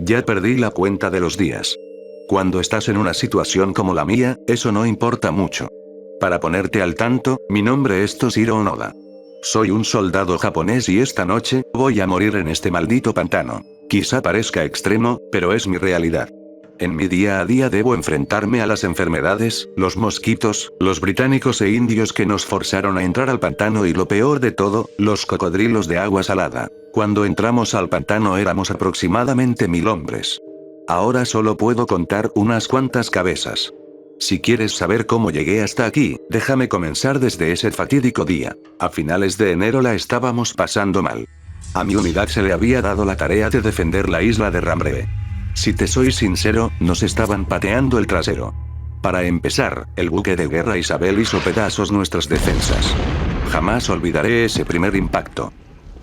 Ya perdí la cuenta de los días. Cuando estás en una situación como la mía, eso no importa mucho. Para ponerte al tanto, mi nombre es Toshiro Onoda. Soy un soldado japonés y esta noche, voy a morir en este maldito pantano. Quizá parezca extremo, pero es mi realidad. En mi día a día debo enfrentarme a las enfermedades, los mosquitos, los británicos e indios que nos forzaron a entrar al pantano y lo peor de todo, los cocodrilos de agua salada. Cuando entramos al pantano éramos aproximadamente 1000 hombres. Ahora solo puedo contar unas cuantas cabezas. Si quieres saber cómo llegué hasta aquí, déjame comenzar desde ese fatídico día. A finales de enero la estábamos pasando mal. A mi unidad se le había dado la tarea de defender la isla de Ramree. Si te soy sincero, nos estaban pateando el trasero. Para empezar, el buque de guerra Isabel hizo pedazos nuestras defensas. Jamás olvidaré ese primer impacto.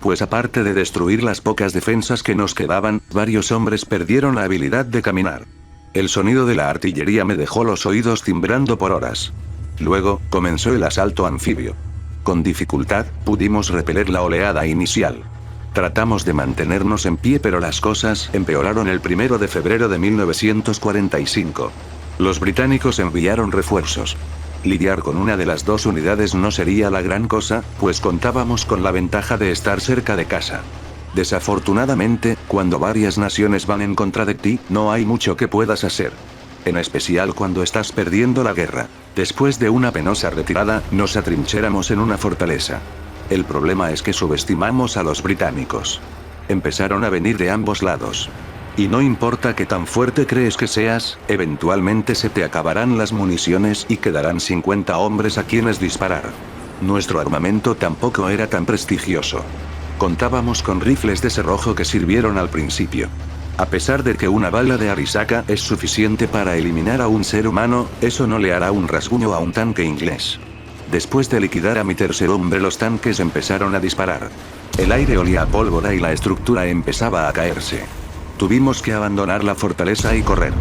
Pues aparte de destruir las pocas defensas que nos quedaban, varios hombres perdieron la habilidad de caminar. El sonido de la artillería me dejó los oídos timbrando por horas. Luego, comenzó el asalto anfibio. Con dificultad, pudimos repeler la oleada inicial. Tratamos de mantenernos en pie, pero las cosas empeoraron el 1 de febrero de 1945. Los británicos enviaron refuerzos. Lidiar con una de las dos unidades no sería la gran cosa, pues contábamos con la ventaja de estar cerca de casa. Desafortunadamente, cuando varias naciones van en contra de ti, no hay mucho que puedas hacer. En especial cuando estás perdiendo la guerra. Después de una penosa retirada, nos atrincheramos en una fortaleza. El problema es que subestimamos a los británicos. Empezaron a venir de ambos lados. Y no importa qué tan fuerte crees que seas, eventualmente se te acabarán las municiones y quedarán 50 hombres a quienes disparar. Nuestro armamento tampoco era tan prestigioso. Contábamos con rifles de cerrojo que sirvieron al principio. A pesar de que una bala de Arisaka es suficiente para eliminar a un ser humano, eso no le hará un rasguño a un tanque inglés. Después de liquidar a mi tercer hombre, los tanques empezaron a disparar. El aire olía a pólvora y la estructura empezaba a caerse. Tuvimos que abandonar la fortaleza y correr.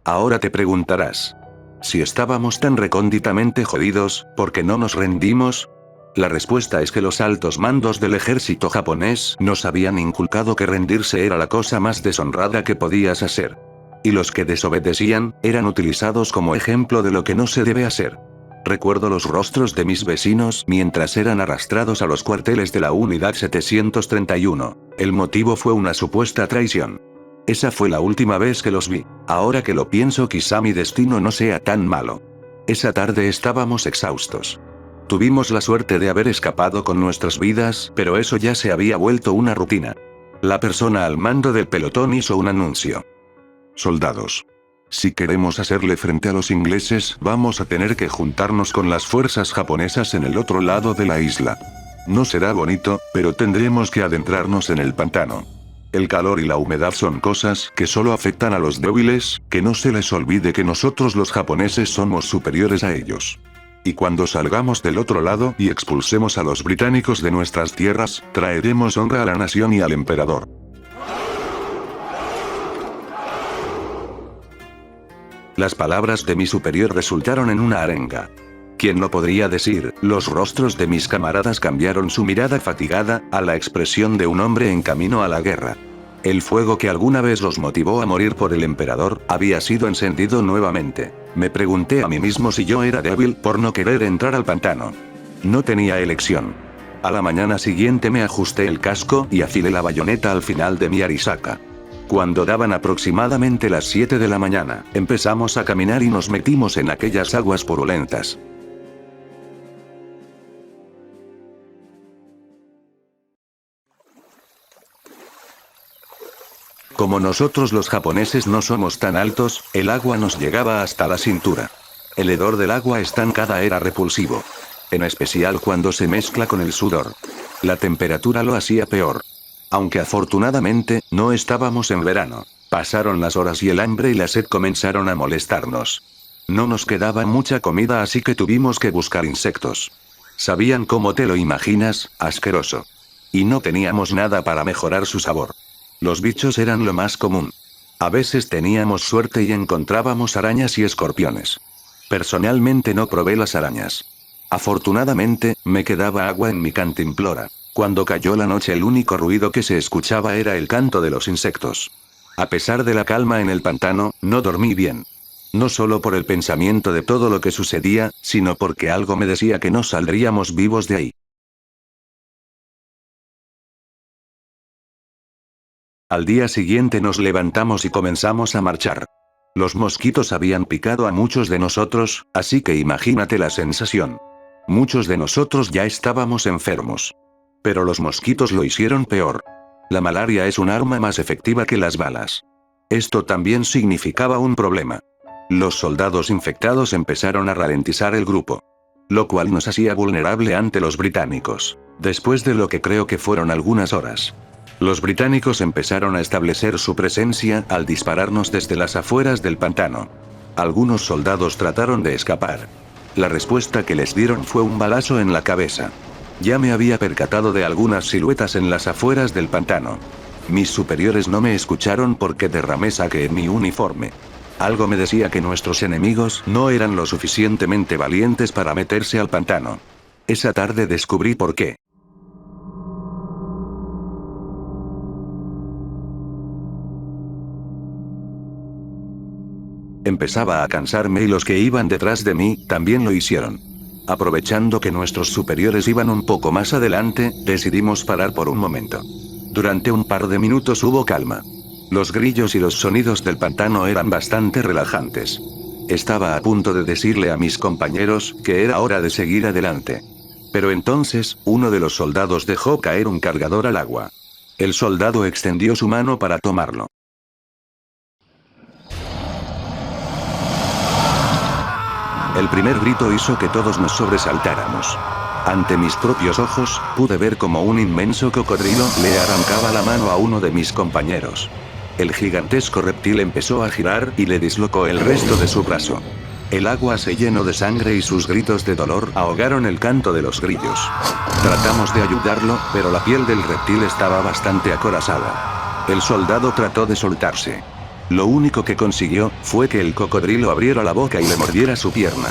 Ahora te preguntarás, si estábamos tan recónditamente jodidos, ¿por qué no nos rendimos? La respuesta es que los altos mandos del ejército japonés nos habían inculcado que rendirse era la cosa más deshonrada que podías hacer. Y los que desobedecían, eran utilizados como ejemplo de lo que no se debe hacer. Recuerdo los rostros de mis vecinos mientras eran arrastrados a los cuarteles de la unidad 731. El motivo fue una supuesta traición. Esa fue la última vez que los vi. Ahora que lo pienso, quizá mi destino no sea tan malo. Esa tarde estábamos exhaustos. Tuvimos la suerte de haber escapado con nuestras vidas, pero eso ya se había vuelto una rutina. La persona al mando del pelotón hizo un anuncio. Soldados. Si queremos hacerle frente a los ingleses, vamos a tener que juntarnos con las fuerzas japonesas en el otro lado de la isla. No será bonito, pero tendremos que adentrarnos en el pantano. El calor y la humedad son cosas que solo afectan a los débiles, que no se les olvide que nosotros los japoneses somos superiores a ellos. Y cuando salgamos del otro lado y expulsemos a los británicos de nuestras tierras, traeremos honra a la nación y al emperador. Las palabras de mi superior resultaron en una arenga. ¿Quién lo podría decir? Los rostros de mis camaradas cambiaron su mirada fatigada, a la expresión de un hombre en camino a la guerra. El fuego que alguna vez los motivó a morir por el emperador, había sido encendido nuevamente. Me pregunté a mí mismo si yo era débil por no querer entrar al pantano. No tenía elección. A la mañana siguiente me ajusté el casco y afilé la bayoneta al final de mi Arisaka. Cuando daban aproximadamente las 7 de la mañana, empezamos a caminar y nos metimos en aquellas aguas purulentas. Como nosotros los japoneses no somos tan altos, el agua nos llegaba hasta la cintura. El hedor del agua estancada era repulsivo. En especial cuando se mezcla con el sudor. La temperatura lo hacía peor. Aunque afortunadamente, no estábamos en verano. Pasaron las horas y el hambre y la sed comenzaron a molestarnos. No nos quedaba mucha comida, así que tuvimos que buscar insectos. Sabían, como te lo imaginas, asqueroso. Y no teníamos nada para mejorar su sabor. Los bichos eran lo más común. A veces teníamos suerte y encontrábamos arañas y escorpiones. Personalmente no probé las arañas. Afortunadamente, me quedaba agua en mi cantimplora. Cuando cayó la noche el único ruido que se escuchaba era el canto de los insectos. A pesar de la calma en el pantano, no dormí bien. No solo por el pensamiento de todo lo que sucedía, sino porque algo me decía que no saldríamos vivos de ahí. Al día siguiente nos levantamos y comenzamos a marchar. Los mosquitos habían picado a muchos de nosotros, así que imagínate la sensación. Muchos de nosotros ya estábamos enfermos. Pero los mosquitos lo hicieron peor. La malaria es un arma más efectiva que las balas. Esto también significaba un problema. Los soldados infectados empezaron a ralentizar el grupo. Lo cual nos hacía vulnerable ante los británicos. Después de lo que creo que fueron algunas horas. Los británicos empezaron a establecer su presencia al dispararnos desde las afueras del pantano. Algunos soldados trataron de escapar. La respuesta que les dieron fue un balazo en la cabeza. Ya me había percatado de algunas siluetas en las afueras del pantano. Mis superiores no me escucharon porque derramé sangre en mi uniforme. Algo me decía que nuestros enemigos no eran lo suficientemente valientes para meterse al pantano. Esa tarde descubrí por qué. Empezaba a cansarme y los que iban detrás de mí también lo hicieron. Aprovechando que nuestros superiores iban un poco más adelante, decidimos parar por un momento. Durante un par de minutos hubo calma. Los grillos y los sonidos del pantano eran bastante relajantes. Estaba a punto de decirle a mis compañeros que era hora de seguir adelante. Pero entonces, uno de los soldados dejó caer un cargador al agua. El soldado extendió su mano para tomarlo. El primer grito hizo que todos nos sobresaltáramos. Ante mis propios ojos, pude ver como un inmenso cocodrilo le arrancaba la mano a uno de mis compañeros. El gigantesco reptil empezó a girar y le dislocó el resto de su brazo. El agua se llenó de sangre y sus gritos de dolor ahogaron el canto de los grillos. Tratamos de ayudarlo, pero la piel del reptil estaba bastante acorazada. El soldado trató de soltarse. Lo único que consiguió fue que el cocodrilo abriera la boca y le mordiera su pierna.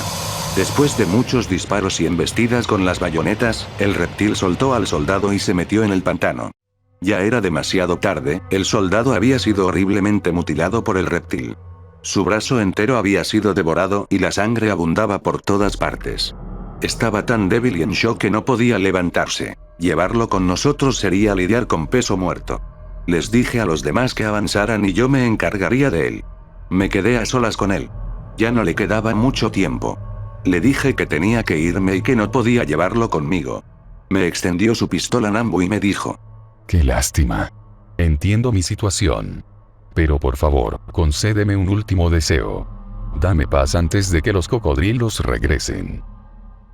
Después de muchos disparos y embestidas con las bayonetas, el reptil soltó al soldado y se metió en el pantano. Ya era demasiado tarde, el soldado había sido horriblemente mutilado por el reptil. Su brazo entero había sido devorado y la sangre abundaba por todas partes. Estaba tan débil y en shock que no podía levantarse. Llevarlo con nosotros sería lidiar con peso muerto. Les dije a los demás que avanzaran y yo me encargaría de él. Me quedé a solas con él. Ya no le quedaba mucho tiempo. Le dije que tenía que irme y que no podía llevarlo conmigo. Me extendió su pistola Nambu y me dijo: Qué lástima. Entiendo mi situación. Pero por favor, concédeme un último deseo. Dame paz antes de que los cocodrilos regresen.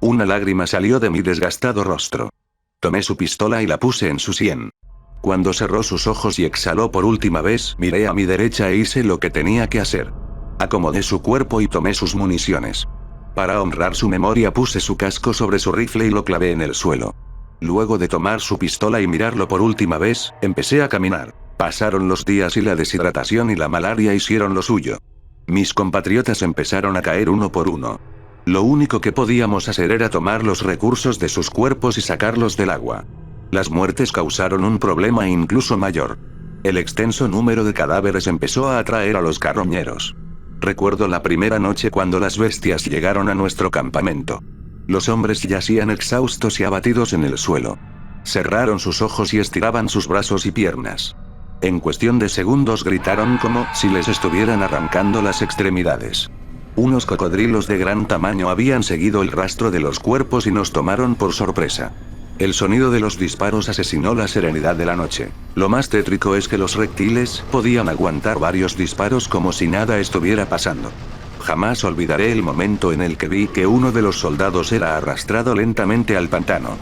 Una lágrima salió de mi desgastado rostro. Tomé su pistola y la puse en su sien. Cuando cerró sus ojos y exhaló por última vez, miré a mi derecha e hice lo que tenía que hacer. Acomodé su cuerpo y tomé sus municiones. Para honrar su memoria puse su casco sobre su rifle y lo clavé en el suelo. Luego de tomar su pistola y mirarlo por última vez, empecé a caminar. Pasaron los días y la deshidratación y la malaria hicieron lo suyo. Mis compatriotas empezaron a caer uno por uno. Lo único que podíamos hacer era tomar los recursos de sus cuerpos y sacarlos del agua. Las muertes causaron un problema incluso mayor. El extenso número de cadáveres empezó a atraer a los carroñeros. Recuerdo la primera noche cuando las bestias llegaron a nuestro campamento. Los hombres yacían exhaustos y abatidos en el suelo. Cerraron sus ojos y estiraban sus brazos y piernas. En cuestión de segundos gritaron como si les estuvieran arrancando las extremidades. Unos cocodrilos de gran tamaño habían seguido el rastro de los cuerpos y nos tomaron por sorpresa. El sonido de los disparos asesinó la serenidad de la noche. Lo más tétrico es que los reptiles podían aguantar varios disparos como si nada estuviera pasando. Jamás olvidaré el momento en el que vi que uno de los soldados era arrastrado lentamente al pantano.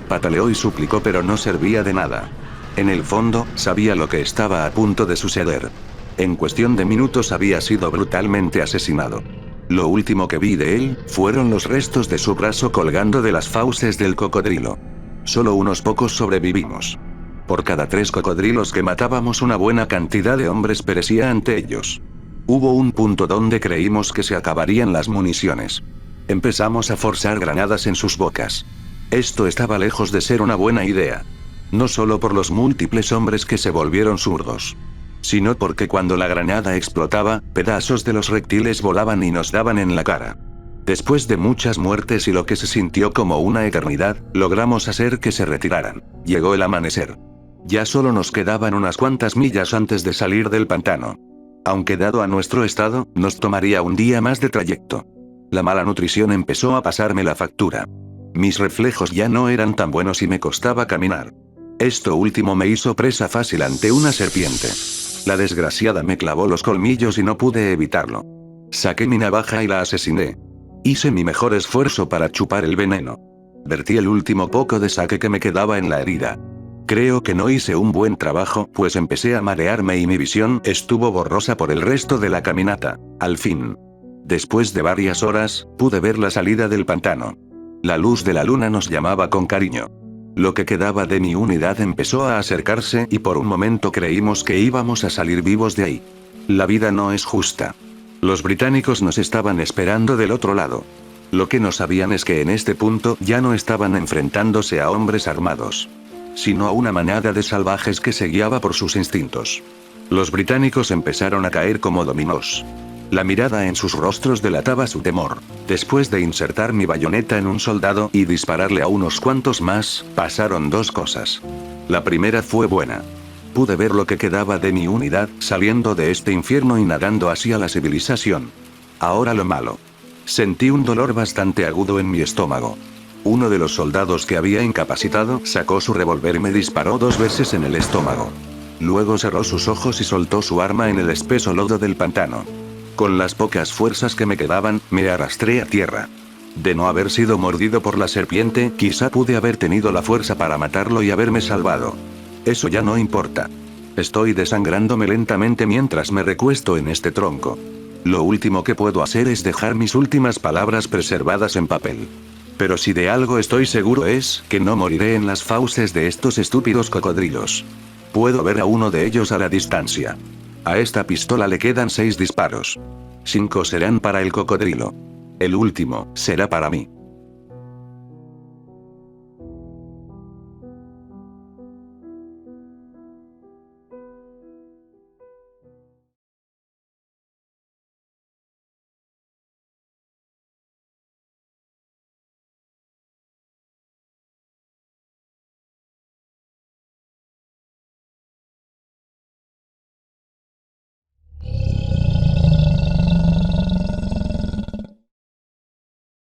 Pataleó y suplicó, pero no servía de nada. En el fondo, sabía lo que estaba a punto de suceder. En cuestión de minutos había sido brutalmente asesinado. Lo último que vi de él fueron los restos de su brazo colgando de las fauces del cocodrilo. Solo unos pocos sobrevivimos. Por cada 3 cocodrilos que matábamos, una buena cantidad de hombres perecía ante ellos. Hubo un punto donde creímos que se acabarían las municiones. Empezamos a forzar granadas en sus bocas. Esto estaba lejos de ser una buena idea. No solo por los múltiples hombres que se volvieron zurdos, sino porque cuando la granada explotaba, pedazos de los reptiles volaban y nos daban en la cara. Después de muchas muertes y lo que se sintió como una eternidad, logramos hacer que se retiraran. Llegó el amanecer. Ya solo nos quedaban unas cuantas millas antes de salir del pantano. Aunque dado a nuestro estado, nos tomaría un día más de trayecto. La mala nutrición empezó a pasarme la factura. Mis reflejos ya no eran tan buenos y me costaba caminar. Esto último me hizo presa fácil ante una serpiente. La desgraciada me clavó los colmillos y no pude evitarlo. Saqué mi navaja y la asesiné. Hice mi mejor esfuerzo para chupar el veneno. Vertí el último poco de sake que me quedaba en la herida. Creo que no hice un buen trabajo, pues empecé a marearme y mi visión estuvo borrosa por el resto de la caminata. Al fin, después de varias horas, pude ver la salida del pantano. La luz de la luna nos llamaba con cariño. Lo que quedaba de mi unidad empezó a acercarse y por un momento creímos que íbamos a salir vivos de ahí. La vida no es justa. Los británicos nos estaban esperando del otro lado. Lo que no sabían es que en este punto ya no estaban enfrentándose a hombres armados, sino a una manada de salvajes que se guiaba por sus instintos. Los británicos empezaron a caer como dominós. La mirada en sus rostros delataba su temor. Después de insertar mi bayoneta en un soldado y dispararle a unos cuantos más, pasaron dos cosas. La primera fue buena. Pude ver lo que quedaba de mi unidad, saliendo de este infierno y nadando hacia la civilización. Ahora lo malo. Sentí un dolor bastante agudo en mi estómago. Uno de los soldados que había incapacitado sacó su revólver y me disparó 2 veces en el estómago. Luego cerró sus ojos y soltó su arma en el espeso lodo del pantano. Con las pocas fuerzas que me quedaban, me arrastré a tierra. De no haber sido mordido por la serpiente, quizá pude haber tenido la fuerza para matarlo y haberme salvado. Eso ya no importa. Estoy desangrándome lentamente mientras me recuesto en este tronco. Lo último que puedo hacer es dejar mis últimas palabras preservadas en papel. Pero si de algo estoy seguro es que no moriré en las fauces de estos estúpidos cocodrilos. Puedo ver a uno de ellos a la distancia. A esta pistola le quedan 6 disparos. 5 serán para el cocodrilo. El último será para mí.